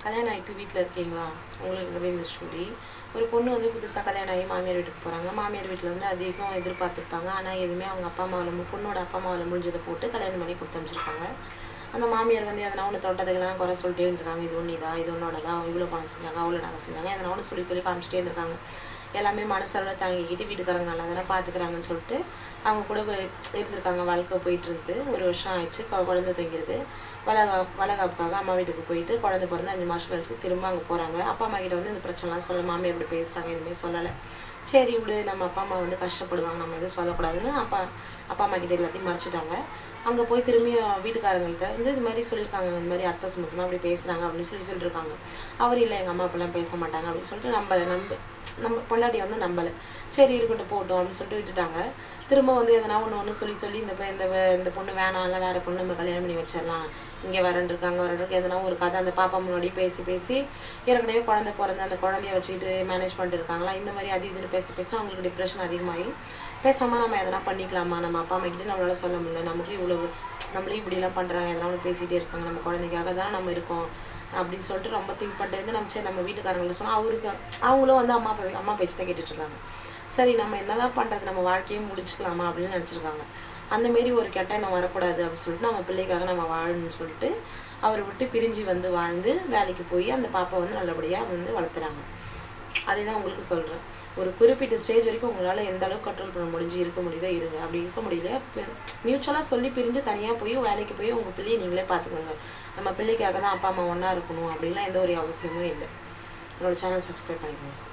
கல்யாணம் ஆகிட்டு வீட்டில் இருக்கீங்களா? உங்களுக்கு இந்த ஸ்டோரி. ஒரு பொண்ணு வந்து புதுசாக கல்யாணம் ஆகி மாமியார் வீட்டுக்கு போகிறாங்க. மாமியார் வீட்டில் வந்து அதிகம் எதிர்பார்த்துருப்பாங்க. ஆனால் எதுவுமே அவங்க அப்பா அம்மாவில் பொண்ணோட அப்பா அம்மாவில் முடிஞ்சதை போட்டு கல்யாணம் பண்ணி கொடுத்து அமைச்சிருப்பாங்க. அந்த மாமியார் வந்து எதனா ஒன்று தொட்டதுக்கெல்லாம் குறை சொல்லிட்டே இருந்திருக்காங்க. இது ஒன்று இதா, இது ஒன்னோடதா, அவங்க இவ்வளோ பணம் செஞ்சாங்க, அவ்வளோ நாங்கள் செஞ்சாங்க, எதனா ஒன்று சொல்லி காமிச்சிட்டே இருந்திருக்காங்க. எல்லாமே மனசளவில் தாங்கிக்கிட்டு வீட்டுக்காரங்க நல்லா தானே பார்த்துக்கிறாங்கன்னு சொல்லிட்டு அவங்க கூட இருந்திருக்காங்க. வாழ்க்கை போயிட்டு இருந்து 1 வருஷம் ஆயிடுச்சு. குழந்தை தங்கியிருக்கு. வளகாப்புக்காக அம்மா வீட்டுக்கு போயிட்டு குழந்தை பிறந்து 5 மாதம் கழிச்சு திரும்ப அங்கே போகிறாங்க. அப்பா அம்மா கிட்ட வந்து இந்த பிரச்சனைலாம் சொல்ல, மாமியார் இப்படி பேசுகிறாங்க, எதுவுமே சொல்லலை. சரி விடு, நம்ம அப்பா அம்மா வந்து கஷ்டப்படுவாங்க, நம்ம எதுவும் சொல்லக்கூடாதுன்னு அப்பா அம்மா கிட்ட எல்லாத்தையும் மறைச்சிட்டாங்க. அங்கே போய் திரும்பி வீட்டுக்காரங்கள்ட்ட வந்து இது மாதிரி சொல்லியிருக்காங்க, இந்த மாதிரி அத்தை சும்மா அப்படி பேசுகிறாங்க அப்படின்னு சொல்லியிருக்காங்க. அவர் இல்லை, எங்கள் அம்மா அப்பெல்லாம் பேச மாட்டாங்க அப்படின்னு சொல்லிட்டு நம்ம பொண்டாட்டி வந்து நம்பலை. சரி இருக்கட்டும் போட்டோம் அப்படின்னு சொல்லிட்டு விட்டுட்டாங்க. திரும்ப வந்து எதனா ஒன்று சொல்லி இந்த பொண்ணு வேணாம், இல்லை வேறு பொண்ணு நம்ம கல்யாணம் பண்ணி வச்சிடலாம், இங்கே வரன்றிருக்காங்க எதனா ஒரு கதை அந்த பாப்பா முன்னாடி பேசி ஏற்கனவே குழந்தை பிறந்து அந்த குழந்தைய வச்சுக்கிட்டு மேனேஜ் பண்ணிட்டு இருக்காங்களா, இந்த மாதிரி அது இதுன்னு பேச அவங்களுக்கு டிப்ரெஷன் அதிகமாகி பேசாமல் நம்ம எதனா பண்ணிக்கலாமா, நம்ம அப்பா அம்மா கிட்டே நம்மளால சொல்ல முடியல, நமக்கு நம்மளே இப்படிலாம் பண்ணுறாங்க, எதனா ஒன்று பேசிகிட்டே இருக்காங்க, நம்ம குழந்தைக்காக தான் நம்ம இருக்கோம் அப்படின்னு சொல்லிட்டு ரொம்ப திங்க் பண்ணிட்டு நம்ம சரி நம்ம வீட்டுக்காரங்கள்ட்ட சொன்னால் அவங்களும் வந்து அம்மா பேச்சு தான் கேட்டுட்ருக்காங்க. சரி நம்ம என்னதான் பண்ணுறது, நம்ம வாழ்க்கையை முடிச்சுக்கலாமா அப்படின்னு நினச்சிருக்காங்க. அந்தமாரி ஒரு கெட்ட எண்ணம் வரக்கூடாது அப்படின்னு சொல்லிட்டு நம்ம பிள்ளைக்காக நம்ம வாழணும்னு சொல்லிட்டு அவரை விட்டு பிரிஞ்சு வந்து வாழ்ந்து வேலைக்கு போய் அந்த பாப்பா வந்து நல்லபடியாக வந்து வளர்த்துறாங்க. அதே தான் உங்களுக்கு சொல்கிறேன். ஒரு குறிப்பிட்ட ஸ்டேஜ் வரைக்கும் உங்களால் எந்த அளவுக்கு கண்ட்ரோல் பண்ண இருக்க முடியுதா இருங்க. அப்படி இருக்க முடியல, மியூச்சுவலாக சொல்லி பிரிஞ்சு தனியாக போய் வேலைக்கு போய் உங்கள் பிள்ளையை நீங்களே பார்த்துக்கோங்க. நம்ம பிள்ளைக்காக தான் அப்பா அம்மா ஒன்றா இருக்கணும் அப்படின்லாம் எந்த ஒரு அவசியமும் இல்லை. என்னோடய சேனல் சப்ஸ்கிரைப் பண்ணிக்கோங்க.